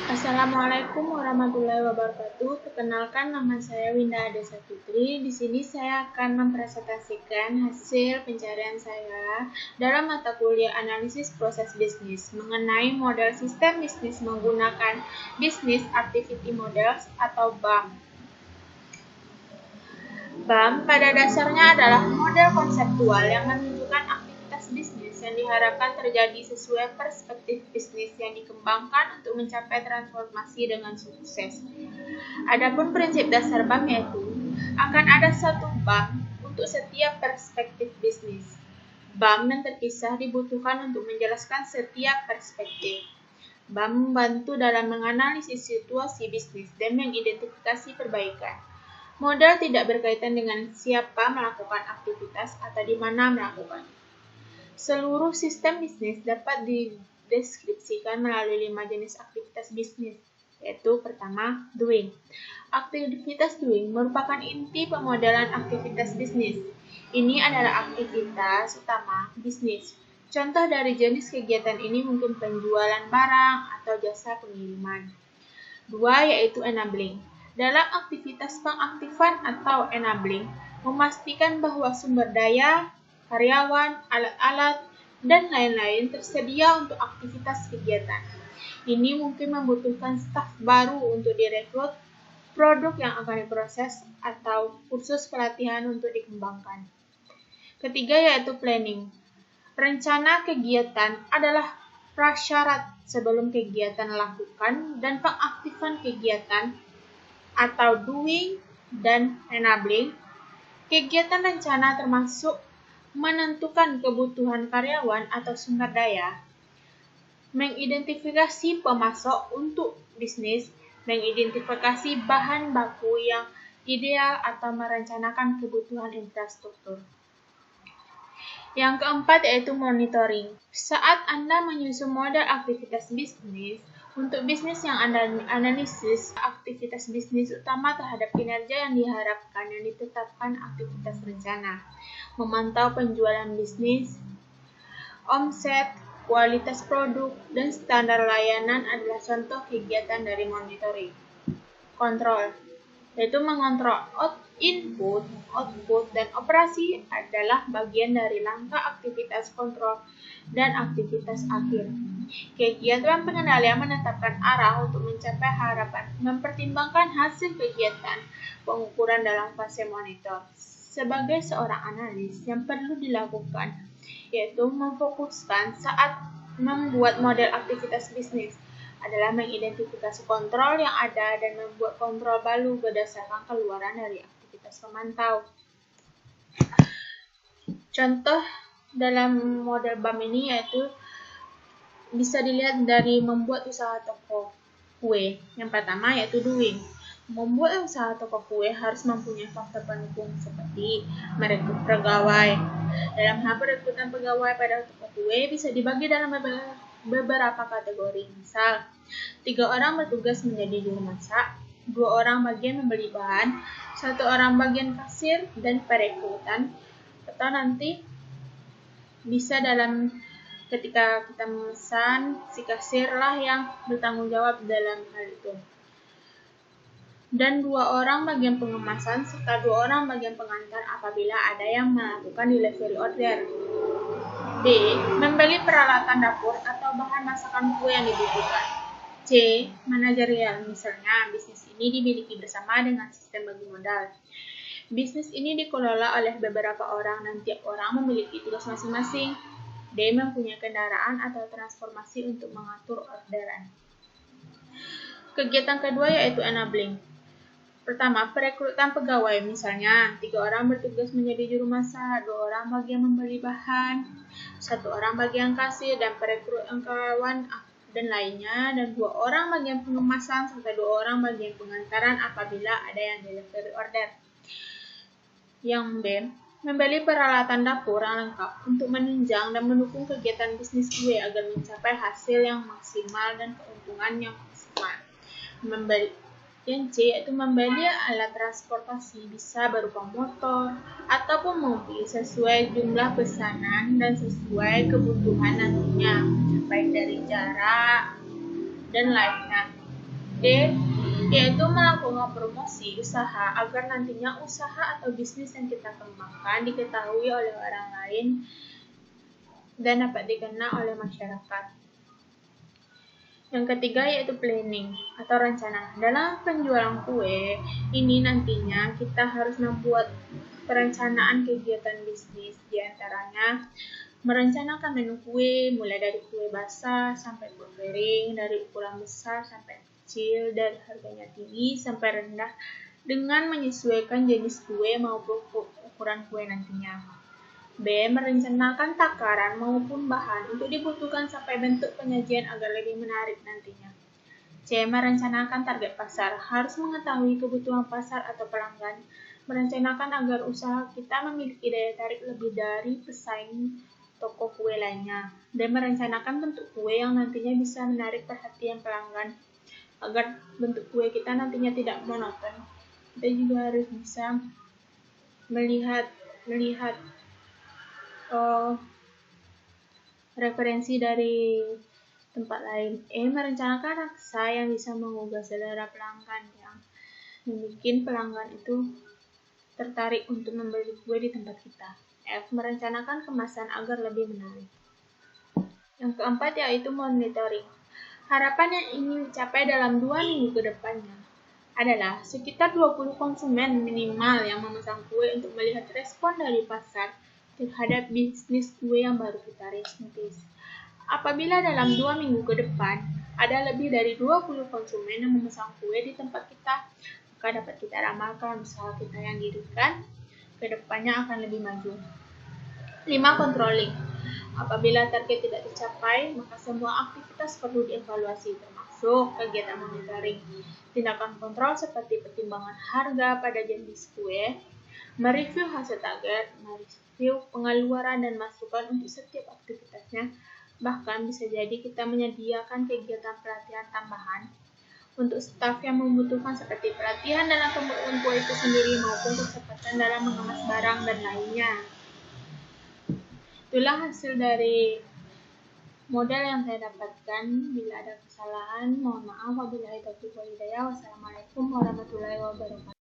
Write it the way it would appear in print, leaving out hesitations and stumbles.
Assalamualaikum warahmatullahi wabarakatuh. Perkenalkan, nama saya Winda Adesa Fitri. Di sini saya akan mempresentasikan hasil pencarian saya dalam mata kuliah analisis proses bisnis mengenai model sistem bisnis menggunakan Business Activity Models atau BAM. BAM pada dasarnya adalah model konseptual yang menunjukkan aktivitas bisnis yang diharapkan terjadi sesuai perspektif bisnis yang dikembangkan untuk mencapai transformasi dengan sukses. Adapun prinsip dasar BAM yaitu akan ada satu BAM untuk setiap perspektif bisnis. BAM yang terpisah dibutuhkan untuk menjelaskan setiap perspektif. BAM membantu dalam menganalisis situasi bisnis dan mengidentifikasi perbaikan. Model tidak berkaitan dengan siapa melakukan aktivitas atau di mana melakukan. Seluruh sistem bisnis dapat dideskripsikan melalui 5 jenis aktivitas bisnis, yaitu pertama, doing. Aktivitas doing merupakan inti pemodelan aktivitas bisnis. Ini adalah aktivitas utama bisnis. Contoh dari jenis kegiatan ini mungkin penjualan barang atau jasa pengiriman. 2, yaitu enabling. Dalam aktivitas pengaktifan atau enabling, memastikan bahwa sumber daya, karyawan, alat-alat, dan lain-lain tersedia untuk aktivitas kegiatan. Ini mungkin membutuhkan staf baru untuk direkrut, produk yang akan diproses, atau kursus pelatihan untuk dikembangkan. Ketiga, yaitu planning. Rencana kegiatan adalah prasyarat sebelum kegiatan lakukan dan pengaktifan kegiatan atau doing dan enabling. Kegiatan rencana termasuk menentukan kebutuhan karyawan atau sumber daya, mengidentifikasi pemasok untuk bisnis, mengidentifikasi bahan baku yang ideal atau merencanakan kebutuhan infrastruktur. Yang keempat yaitu monitoring. Saat Anda menyusun model aktivitas bisnis, untuk bisnis yang Anda analisis aktivitas bisnis utama terhadap kinerja yang diharapkan yang ditetapkan aktivitas rencana. Memantau penjualan bisnis, omset, kualitas produk, dan standar layanan adalah contoh kegiatan dari monitoring. Kontrol, yaitu mengontrol input, output, dan operasi adalah bagian dari langkah aktivitas kontrol dan aktivitas akhir. Kegiatan pengendalian menetapkan arah untuk mencapai harapan, mempertimbangkan hasil kegiatan pengukuran dalam fase monitor. Sebagai seorang analis yang perlu dilakukan, yaitu memfokuskan saat membuat model aktivitas bisnis adalah mengidentifikasi kontrol yang ada dan membuat kontrol baru berdasarkan keluaran dari aktivitas pemantau. Contoh dalam model BAM ini yaitu bisa dilihat dari membuat usaha toko kue. Yang pertama yaitu doing. Membuat usaha toko kue harus mempunyai faktor pendukung seperti merekrut pegawai. Dalam hal perekrutan pegawai pada toko kue bisa dibagi dalam beberapa kategori. Misal, 3 orang bertugas menjadi juru masak, 2 orang bagian membeli bahan, 1 orang bagian kasir dan perekrutan. Atau nanti bisa dalam ketika kita memesan, si kasir lah yang bertanggung jawab dalam hal itu. Dan 2 orang bagian pengemasan serta 2 orang bagian pengantar apabila ada yang melakukan delivery order. D. Membeli peralatan dapur atau bahan masakan kue yang dibutuhkan. C. Manajerial, misalnya bisnis ini dimiliki bersama dengan sistem bagi modal. Bisnis ini dikelola oleh beberapa orang dan tiap orang memiliki tugas masing-masing. D. Mempunyai kendaraan atau transformasi untuk mengatur orderan. Kegiatan kedua yaitu enabling. Pertama, perekrutan pegawai. Misalnya, 3 orang bertugas menjadi juru masak, 2 orang bagian membeli bahan, 1 orang bagian kasir dan perekrut karyawan dan lainnya, dan 2 orang bagian pengemasan serta 2 orang bagian pengantaran apabila ada yang delivery order. Yang B. Membeli peralatan dapur yang lengkap untuk menunjang dan mendukung kegiatan bisnis kue agar mencapai hasil yang maksimal dan keuntungan yang maksimal. Yang C yaitu membeli alat transportasi, bisa berupa motor ataupun mobil sesuai jumlah pesanan dan sesuai kebutuhan nantinya, baik dari jarak dan lainnya. D. Yaitu melakukan promosi usaha agar nantinya usaha atau bisnis yang kita kembangkan diketahui oleh orang lain dan dapat dikenal oleh masyarakat. Yang ketiga yaitu planning atau rencana. Dalam penjualan kue ini nantinya kita harus membuat perencanaan kegiatan bisnis, diantaranya merencanakan menu kue mulai dari kue basah sampai kue kering, dari ukuran besar sampai kecil, dari harganya tinggi sampai rendah dengan menyesuaikan jenis kue maupun ukuran kue nantinya. B. Merencanakan takaran maupun bahan untuk dibutuhkan sampai bentuk penyajian agar lebih menarik nantinya. C. Merencanakan target pasar. Harus mengetahui kebutuhan pasar atau pelanggan. Merencanakan agar usaha kita memiliki daya tarik lebih dari pesaing toko kue lainnya. D. Merencanakan bentuk kue yang nantinya bisa menarik perhatian pelanggan agar bentuk kue kita nantinya tidak monoton. Kita juga harus bisa melihat referensi dari tempat lain. Merencanakan rasa yang bisa menggugah selera pelanggan yang membuat pelanggan itu tertarik untuk membeli kue di tempat kita. F. Merencanakan kemasan agar lebih menarik. Yang keempat yaitu monitoring. Harapan yang ingin dicapai dalam 2 minggu ke depannya adalah sekitar 20 konsumen minimal yang memesan kue untuk melihat respon dari pasar terhadap bisnis kue yang baru kita rintis. Apabila dalam 2 minggu ke depan ada lebih dari 20 konsumen yang memesan kue di tempat kita, maka dapat kita ramalkan usaha kita yang didirikan ke depannya akan lebih maju. 5. Controlling. Apabila target tidak dicapai, maka semua aktivitas perlu dievaluasi, termasuk kegiatan monitoring. Tindakan kontrol seperti pertimbangan harga pada jenis kue, mereview hasil target, mereview pengeluaran dan masukan untuk setiap aktivitasnya. Bahkan bisa jadi kita menyediakan kegiatan pelatihan tambahan untuk staf yang membutuhkan seperti pelatihan dalam pembuatan kue itu sendiri maupun kecepatan dalam mengemas barang dan lainnya. Itulah hasil dari model yang saya dapatkan. Bila ada kesalahan, mohon maaf. Wabillahi taufiq wal hidayah. Wassalamualaikum warahmatullahi wabarakatuh.